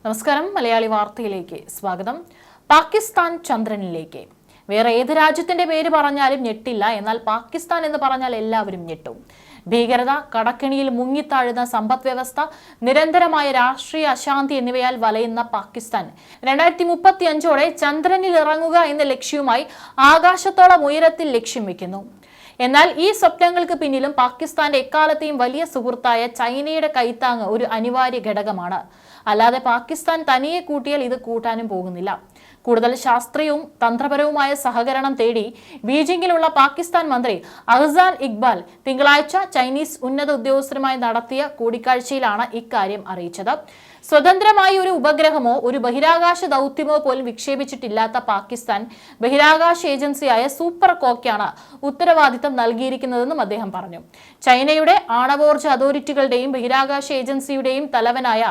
നമസ്കാരം, മലയാളി വാർത്തയിലേക്ക് സ്വാഗതം. പാകിസ്ഥാൻ ചന്ദ്രനിലേക്ക്. വേറെ ഏത് രാജ്യത്തിന്റെ പേര് പറഞ്ഞാലും ഞെട്ടില്ല, എന്നാൽ പാകിസ്ഥാൻ എന്ന് പറഞ്ഞാൽ എല്ലാവരും ഞെട്ടും. ഭീകരത, കടക്കെണിയിൽ മുങ്ങിത്താഴുന്ന സമ്പദ് വ്യവസ്ഥ, നിരന്തരമായ രാഷ്ട്രീയ അശാന്തി എന്നിവയാൽ വലയുന്ന പാകിസ്ഥാൻ 2035ഓടെ ചന്ദ്രനിൽ ഇറങ്ങുക എന്ന ലക്ഷ്യവുമായി ആകാശത്തോളം ഉയരത്തിൽ ലക്ഷ്യം വെക്കുന്നു. എന്നാൽ ഈ സ്വപ്നങ്ങൾക്ക് പിന്നിലും പാകിസ്ഥാന്റെ എക്കാലത്തെയും വലിയ സുഹൃത്തായ ചൈനയുടെ കൈത്താങ്ങ് ഒരു അനിവാര്യ ഘടകമാണ്. അല്ലാതെ പാകിസ്ഥാൻ തനിയെ കൂട്ടിയാൽ ഇത് കൂട്ടാനും പോകുന്നില്ല. കൂടുതൽ ശാസ്ത്രീയവും തന്ത്രപരവുമായ സഹകരണം തേടി ബീജിംഗിലുള്ള പാകിസ്ഥാൻ മന്ത്രി അഹ്സാൻ ഇക്ബാൽ തിങ്കളാഴ്ച ചൈനീസ് ഉന്നത ഉദ്യോഗസ്ഥരുമായി നടത്തിയ കൂടിക്കാഴ്ചയിലാണ് ഇക്കാര്യം അറിയിച്ചത്. സ്വതന്ത്രമായി ഒരു ഉപഗ്രഹമോ ഒരു ബഹിരാകാശ ദൗത്യമോ പോലും വിക്ഷേപിച്ചിട്ടില്ലാത്ത പാകിസ്ഥാൻ ബഹിരാകാശ ഏജൻസിയായ സൂപ്പർകോയ്ക്കാണ് ഉത്തരവാദിത്തം നൽകിയിരിക്കുന്നതെന്നും അദ്ദേഹം പറഞ്ഞു. ചൈനയുടെ ആണവോർജ അതോറിറ്റികളുടെയും ബഹിരാകാശ ഏജൻസിയുടെയും തലവനായ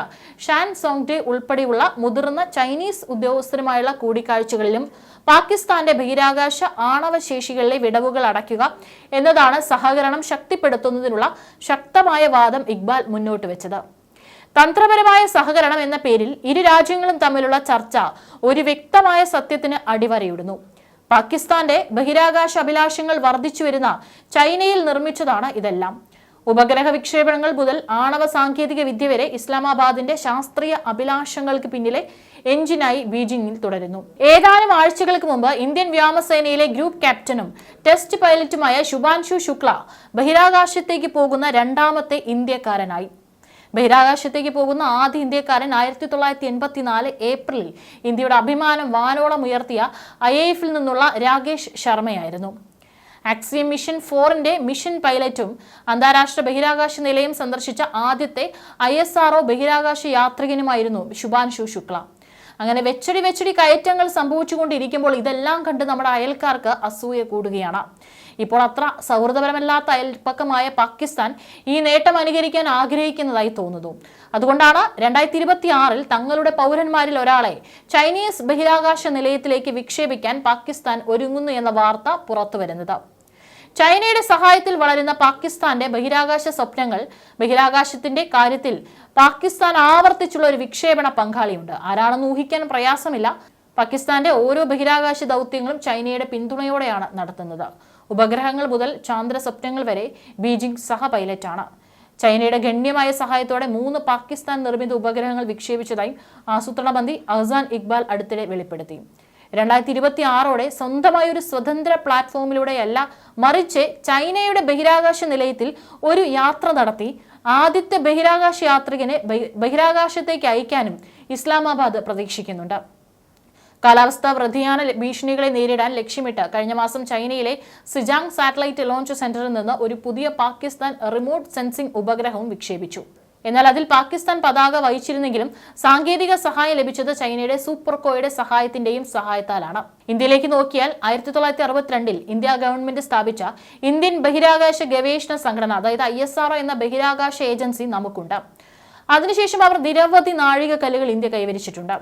ഷാൻ സോങ്ഡെ ഉൾപ്പെടെയുള്ള മുതിർന്ന ചൈനീസ് ഉദ്യോഗസ്ഥരുമായുള്ള കൂടിക്കാഴ്ചകളിലും പാകിസ്ഥാന്റെ ബഹിരാകാശ ആണവ ശേഷികളിലെ വിടവുകൾ അടയ്ക്കുക എന്നതാണ് സഹകരണം ശക്തിപ്പെടുത്തുന്നതിനുള്ള ശക്തമായ വാദം ഇക്ബാൽ മുന്നോട്ട് വെച്ചത്. തന്ത്രപരമായ സഹകരണം എന്ന പേരിൽ ഇരു രാജ്യങ്ങളും തമ്മിലുള്ള ചർച്ച ഒരു വ്യക്തമായ സത്യത്തിന് അടിവരയിടുന്നു. പാകിസ്ഥാന്റെ ബഹിരാകാശ അഭിലാഷങ്ങൾ വർദ്ധിച്ചു വരുന്ന ചൈനയിൽ നിർമ്മിച്ചതാണ് ഇതെല്ലാം. ഉപഗ്രഹ വിക്ഷേപണങ്ങൾ മുതൽ ആണവ സാങ്കേതിക വിദ്യ വരെ ഇസ്ലാമാബാദിന്റെ ശാസ്ത്രീയ അഭിലാഷങ്ങൾക്ക് പിന്നിലെ എഞ്ചിനായി ബീജിംഗിൽ തുടരുന്നു. ഏതാനും ആഴ്ചകൾക്ക് മുമ്പ് ഇന്ത്യൻ വ്യോമസേനയിലെ ഗ്രൂപ്പ് ക്യാപ്റ്റനും ടെസ്റ്റ് പൈലറ്റുമായ ശുഭാൻശു ശുക്ല ബഹിരാകാശത്തേക്ക് പോകുന്ന രണ്ടാമത്തെ ഇന്ത്യക്കാരനായി. ബഹിരാകാശത്തേക്ക് പോകുന്ന ആദ്യ ഇന്ത്യക്കാരൻ 1984 ഏപ്രിലിൽ ഇന്ത്യയുടെ അഭിമാനം വാനോളം ഉയർത്തിയ IAF-ൽ നിന്നുള്ള രാകേഷ് ശർമ്മയായിരുന്നു. ആക്സിയം മിഷൻ 4ന്റെ മിഷൻ പൈലറ്റും അന്താരാഷ്ട്ര ബഹിരാകാശ നിലയം സന്ദർശിച്ച ആദ്യത്തെ ISRO ബഹിരാകാശ യാത്രികനുമായിരുന്നു ശുഭാൻശു ശുക്ല. അങ്ങനെ വെച്ചടി കയറ്റങ്ങൾ സംഭവിച്ചുകൊണ്ടിരിക്കുമ്പോൾ ഇതെല്ലാം കണ്ട് നമ്മുടെ അയൽക്കാർക്ക് അസൂയ കൂടുകയാണ്. ഇപ്പോൾ അത്ര സൗഹൃദപരമല്ലാത്ത അയൽപ്പക്കമായ പാകിസ്ഥാൻ ഈ നേട്ടം അനുകരിക്കാൻ ആഗ്രഹിക്കുന്നതായി തോന്നുന്നു. അതുകൊണ്ടാണ് 2026-ൽ തങ്ങളുടെ പൗരന്മാരിൽ ഒരാളെ ചൈനീസ് ബഹിരാകാശ നിലയത്തിലേക്ക് വിക്ഷേപിക്കാൻ പാകിസ്ഥാൻ ഒരുങ്ങുന്നു എന്ന വാർത്ത പുറത്തുവരുന്നത്. ചൈനയുടെ സഹായത്തിൽ വളരുന്ന പാകിസ്ഥാന്റെ ബഹിരാകാശ സ്വപ്നങ്ങൾ. ബഹിരാകാശത്തിന്റെ കാര്യത്തിൽ പാകിസ്ഥാൻ ആവർത്തിച്ചുള്ള ഒരു വിക്ഷേപണ പങ്കാളിയുണ്ട്. ആരാണെന്ന് ഊഹിക്കാൻ പ്രയാസമില്ല. പാകിസ്ഥാന്റെ ഓരോ ബഹിരാകാശ ദൗത്യങ്ങളും ചൈനയുടെ പിന്തുണയോടെയാണ് നടത്തുന്നത്. ഉപഗ്രഹങ്ങൾ മുതൽ ചാന്ദ്ര സ്വപ്നങ്ങൾ വരെ ബീജിംഗ് സഹ പൈലറ്റാണ്. ചൈനയുടെ ഗണ്യമായ സഹായത്തോടെ 3 പാകിസ്ഥാൻ നിർമ്മിത ഉപഗ്രഹങ്ങൾ വിക്ഷേപിച്ചതായും ആസൂത്രണ മന്ത്രി അഹ്സാൻ ഇക്ബാൽ അടുത്തിടെ വെളിപ്പെടുത്തി. 2026ഓടെ സ്വന്തമായ ഒരു സ്വതന്ത്ര പ്ലാറ്റ്ഫോമിലൂടെയല്ല, മറിച്ച് ചൈനയുടെ ബഹിരാകാശ നിലയത്തിൽ ഒരു യാത്ര നടത്തി ആദ്യത്തെ ബഹിരാകാശ യാത്രികനെ ബഹിരാകാശത്തേക്ക് അയക്കാനും ഇസ്ലാമാബാദ് പ്രതീക്ഷിക്കുന്നുണ്ട്. കാലാവസ്ഥാ വ്യതിയാന ഭീഷണികളെ നേരിടാൻ ലക്ഷ്യമിട്ട് കഴിഞ്ഞ മാസം ചൈനയിലെ സിജാങ് സാറ്റലൈറ്റ് ലോഞ്ച് സെന്ററിൽ നിന്ന് ഒരു പുതിയ പാകിസ്ഥാൻ റിമോട്ട് സെൻസിംഗ് ഉപഗ്രഹവും വിക്ഷേപിച്ചു. എന്നാൽ അതിൽ പാകിസ്ഥാൻ പതാക വഹിച്ചിരുന്നെങ്കിലും സാങ്കേതിക സഹായം ലഭിച്ചത് ചൈനയുടെ സൂപ്പർകോയുടെ സഹായത്താലാണ്. ഇന്ത്യയിലേക്ക് നോക്കിയാൽ 1962-ൽ ഇന്ത്യ ഗവൺമെന്റ് സ്ഥാപിച്ച ഇന്ത്യൻ ബഹിരാകാശ ഗവേഷണ സംഘടന, അതായത് ISRO എന്ന ബഹിരാകാശ ഏജൻസി നമുക്കുണ്ട്. അതിനുശേഷം അവർ നിരവധി നാഴികക്കല്ലുകൾ ഇന്ത്യ കൈവരിച്ചിട്ടുണ്ട്.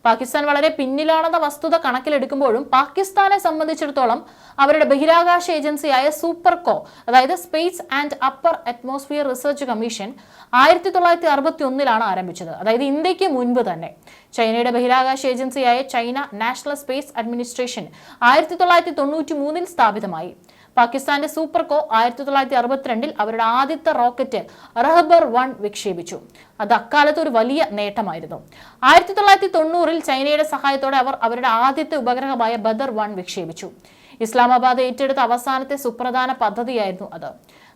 പാകിസ്ഥാൻ വളരെ പിന്നിലാണെന്ന വസ്തുത കണക്കിലെടുക്കുമ്പോഴും പാകിസ്ഥാനെ സംബന്ധിച്ചിടത്തോളം അവരുടെ ബഹിരാകാശ ഏജൻസിയായ സൂപ്പർകോ, അതായത് Space and Upper Atmosphere Research Commission 1961-ലാണ് ആരംഭിച്ചത്. അതായത് ഇന്ത്യക്ക് മുൻപ് തന്നെ. ചൈനയുടെ ബഹിരാകാശ ഏജൻസിയായ ചൈന നാഷണൽ സ്പേസ് അഡ്മിനിസ്ട്രേഷൻ 1993-ൽ സ്ഥാപിതമായി. പാകിസ്ഥാന്റെ സൂപ്പർകോ 1962-ൽ അവരുടെ ആദ്യത്തെ റോക്കറ്റ് റഹബർ 1 വിക്ഷേപിച്ചു. അത് അക്കാലത്ത് ഒരു വലിയ നേട്ടമായിരുന്നു. 1990-ൽ ചൈനയുടെ സഹായത്തോടെ അവർ അവരുടെ ആദ്യത്തെ ഉപഗ്രഹമായ ബദർ 1 വിക്ഷേപിച്ചു. ഇസ്ലാമാബാദ് ഏറ്റെടുത്ത അവസാനത്തെ സുപ്രധാന പദ്ധതിയായിരുന്നു അത്.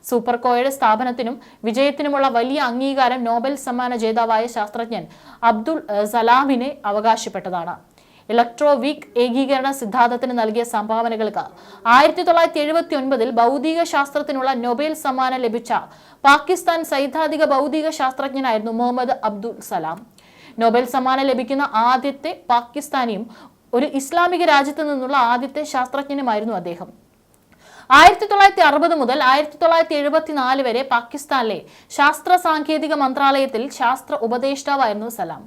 സൂപ്പർകോയുടെ സ്ഥാപനത്തിനും വിജയത്തിനുമുള്ള വലിയ അംഗീകാരം നോബൽ സമ്മാന ജേതാവായ ശാസ്ത്രജ്ഞൻ അബ്ദുൾ സലാമിനെ അവകാശപ്പെട്ടതാണ്. ഇലക്ട്രോ വീക്ക് ഏകീകരണ സിദ്ധാന്തത്തിന് നൽകിയ സംഭാവനകൾക്ക് 1979-ൽ ഭൗതിക ശാസ്ത്രത്തിനുള്ള നൊബേൽ സമ്മാനം ലഭിച്ച പാകിസ്ഥാൻ സൈദ്ധാന്തിക ഭൗതിക ശാസ്ത്രജ്ഞനായിരുന്നു മുഹമ്മദ് അബ്ദുൾ സലാം. നൊബേൽ സമ്മാനം ലഭിക്കുന്ന ആദ്യത്തെ പാകിസ്ഥാനിയും ഒരു ഇസ്ലാമിക രാജ്യത്ത് നിന്നുള്ള ആദ്യത്തെ ശാസ്ത്രജ്ഞനുമായിരുന്നു അദ്ദേഹം. 1960 മുതൽ 1974 വരെ പാകിസ്ഥാനിലെ ശാസ്ത്ര സാങ്കേതിക മന്ത്രാലയത്തിൽ ശാസ്ത്ര ഉപദേഷ്ടാവായിരുന്നു സലാം.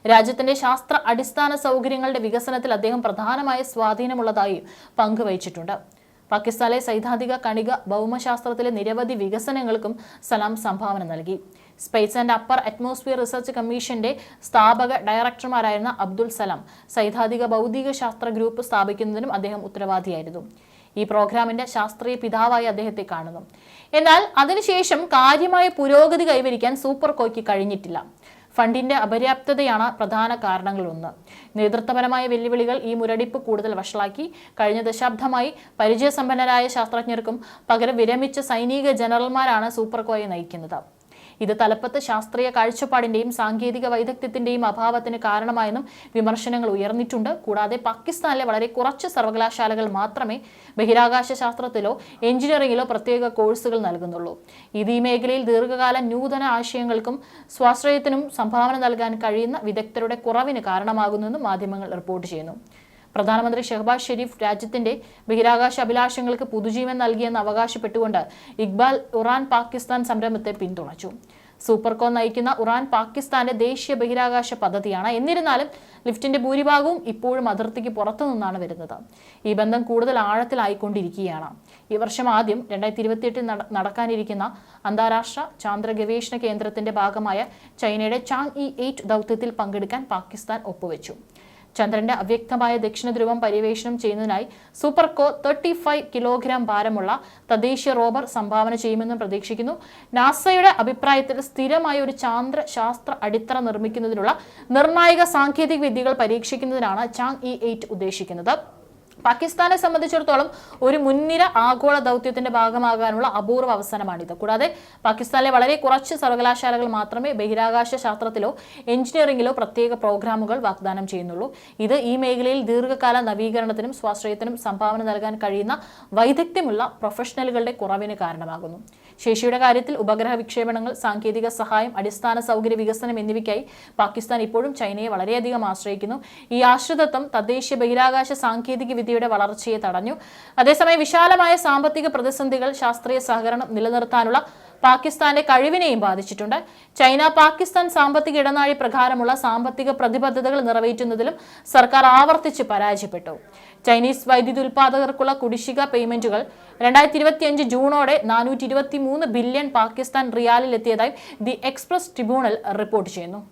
രാജ്യത്തിന്റെ ശാസ്ത്ര അടിസ്ഥാന സൗകര്യങ്ങളുടെ വികസനത്തിൽ അദ്ദേഹം പ്രധാനമായ സ്വാധീനമുള്ളതായി പങ്കുവഹിച്ചിട്ടുണ്ട്. പാകിസ്ഥാനിലെ സൈദ്ധാന്തിക കണിക ഭൗമശാസ്ത്രത്തിലെ നിരവധി വികസനങ്ങൾക്കും സലാം സംഭാവന നൽകി. Space and Upper Atmosphere research കമ്മീഷന്റെ സ്ഥാപക ഡയറക്ടർമാരായിരുന്ന അബ്ദുൽ സലാം സൈദ്ധാന്തിക ഭൗതിക ശാസ്ത്ര ഗ്രൂപ്പ് സ്ഥാപിക്കുന്നതിനും അദ്ദേഹം ഉത്തരവാദിയായിരുന്നു. ഈ പ്രോഗ്രാമിന്റെ ശാസ്ത്രീയ പിതാവായി അദ്ദേഹത്തെ കാണുന്നു. എന്നാൽ അതിനുശേഷം കാര്യമായ പുരോഗതി കൈവരിക്കാൻ സൂപ്പർകോയ്ക്ക് കഴിഞ്ഞിട്ടില്ല. ഫണ്ടിന്റെ അപര്യാപ്തതയാണ് പ്രധാന കാരണങ്ങളൊന്ന്. നേതൃത്വപരമായ വെല്ലുവിളികൾ ഈ മുരടിപ്പ് കൂടുതൽ വഷളാക്കി. കഴിഞ്ഞ ദശാബ്ദമായി പരിചയസമ്പന്നരായ ശാസ്ത്രജ്ഞർക്കും പകരം വിരമിച്ച സൈനിക ജനറൽമാരാണ് സൂപ്പർകോയെ നയിക്കുന്നത്. ഇത് തലപ്പത്ത് ശാസ്ത്രീയ കാഴ്ചപ്പാടിന്റെയും സാങ്കേതിക വൈദഗ്ധ്യത്തിന്റെയും അഭാവത്തിന് കാരണമായെന്നും വിമർശനങ്ങൾ ഉയർന്നിട്ടുണ്ട്. കൂടാതെ പാകിസ്ഥാനിലെ വളരെ കുറച്ച് സർവകലാശാലകൾ മാത്രമേ ബഹിരാകാശ ശാസ്ത്രത്തിലോ എഞ്ചിനീയറിംഗിലോ പ്രത്യേക കോഴ്സുകൾ നൽകുന്നുള്ളൂ. ഇത് ഈ മേഖലയിൽ ദീർഘകാല നൂതന ആശയങ്ങൾക്കും സ്വാശ്രയത്തിനും സംഭാവന നൽകാൻ കഴിയുന്ന വിദഗ്ധരുടെ കുറവിന് കാരണമാകുന്നുവെന്നും മാധ്യമങ്ങൾ റിപ്പോർട്ട് ചെയ്യുന്നു. പ്രധാനമന്ത്രി ഷെഹ്ബാസ് ഷെരീഫ് രാജ്യത്തിന്റെ ബഹിരാകാശ അഭിലാഷങ്ങൾക്ക് പുതുജീവൻ നൽകിയെന്ന് അവകാശപ്പെട്ടുകൊണ്ട് ഇക്ബാൽ ഉറാൻ പാകിസ്ഥാൻ സംരംഭത്തെ പിന്തുണച്ചു. സൂപ്പർകോ നയിക്കുന്ന ഉറാൻ പാകിസ്ഥാന്റെ ദേശീയ ബഹിരാകാശ പദ്ധതിയാണ്. എന്നിരുന്നാലും ലിഫ്റ്റിന്റെ ഭൂരിഭാഗവും ഇപ്പോഴും അതിർത്തിക്ക് പുറത്തു നിന്നാണ് വരുന്നത്. ഈ ബന്ധം കൂടുതൽ ആഴത്തിലായിക്കൊണ്ടിരിക്കുകയാണ്. ഈ വർഷം ആദ്യം 2028 നടക്കാനിരിക്കുന്ന അന്താരാഷ്ട്ര ചാന്ദ്ര ഗവേഷണ കേന്ദ്രത്തിന്റെ ഭാഗമായ ചൈനയുടെ ചാങ്-ഇ-8 ദൗത്യത്തിൽ പങ്കെടുക്കാൻ പാകിസ്ഥാൻ ഒപ്പുവെച്ചു. ചന്ദ്രന്റെ അവ്യക്തമായ ദക്ഷിണ ധ്രുവം പര്യവേഷണം ചെയ്യുന്നതിനായി സൂപ്പർകോ 35 കിലോഗ്രാം ഭാരമുള്ള തദ്ദേശീയ റോവർ സംഭാവന ചെയ്യുമെന്നും പ്രതീക്ഷിക്കുന്നു. നാസയുടെ അഭിപ്രായത്തിൽ സ്ഥിരമായ ഒരു ചാന്ദ്ര ശാസ്ത്ര അടിത്തറ നിർമ്മിക്കുന്നതിനുള്ള നിർണായക സാങ്കേതിക വിദ്യകൾ പരീക്ഷിക്കുന്നതിനാണ് ചാങ്-ഇ-8 ഉദ്ദേശിക്കുന്നത്. പാകിസ്ഥാനെ സംബന്ധിച്ചിടത്തോളം ഒരു മുൻനിര ആഗോള ദൗത്യത്തിന്റെ ഭാഗമാകാനുള്ള അപൂർവ അവസരമാണിത്. കൂടാതെ പാകിസ്ഥാനിലെ വളരെ കുറച്ച് സർവകലാശാലകൾ മാത്രമേ ബഹിരാകാശ ശാസ്ത്രത്തിലോ എഞ്ചിനീയറിംഗിലോ പ്രത്യേക പ്രോഗ്രാമുകൾ വാഗ്ദാനം ചെയ്യുന്നുള്ളൂ. ഇത് ഈ മേഖലയിൽ ദീർഘകാല നവീകരണത്തിനും സ്വാശ്രയത്തിനും സംഭാവന നൽകാൻ കഴിയുന്ന വൈദഗ്ധ്യമുള്ള പ്രൊഫഷണലുകളുടെ കുറവിന് കാരണമാകുന്നു. ശേഷിയുടെ കാര്യത്തിൽ ഉപഗ്രഹ വിക്ഷേപണങ്ങൾ, സാങ്കേതിക സഹായം, അടിസ്ഥാന സൗകര്യ വികസനം എന്നിവയ്ക്കായി പാകിസ്ഥാൻ ഇപ്പോഴും ചൈനയെ വളരെയധികം ആശ്രയിക്കുന്നു. ഈ ആശ്രിതത്വം തദ്ദേശീയ ബഹിരാകാശ സാങ്കേതിക വിദ്യയുടെ വളർച്ചയെ തടഞ്ഞു. അതേസമയം വിശാലമായ സാമ്പത്തിക പ്രതിസന്ധികൾ ശാസ്ത്രീയ സഹകരണം നിലനിർത്താനുള്ള പാകിസ്ഥാന്റെ കഴിവിനെയും ബാധിച്ചിട്ടുണ്ട്. ചൈന പാകിസ്ഥാൻ സാമ്പത്തിക ഇടനാഴി പ്രകാരമുള്ള സാമ്പത്തിക പ്രതിബദ്ധതകൾ നിറവേറ്റുന്നതിലും സർക്കാർ ആവർത്തിച്ച് പരാജയപ്പെട്ടു. ചൈനീസ് വൈദ്യുതി ഉൽപാദകർക്കുള്ള കുടിശ്ശിക പേയ്മെന്റുകൾ 2025 ജൂണോടെ 423 ബില്യൺ പാകിസ്ഥാൻ റിയാലിൽ എത്തിയതായി ദി എക്സ്പ്രസ് ട്രിബ്യൂണൽ റിപ്പോർട്ട് ചെയ്യുന്നു.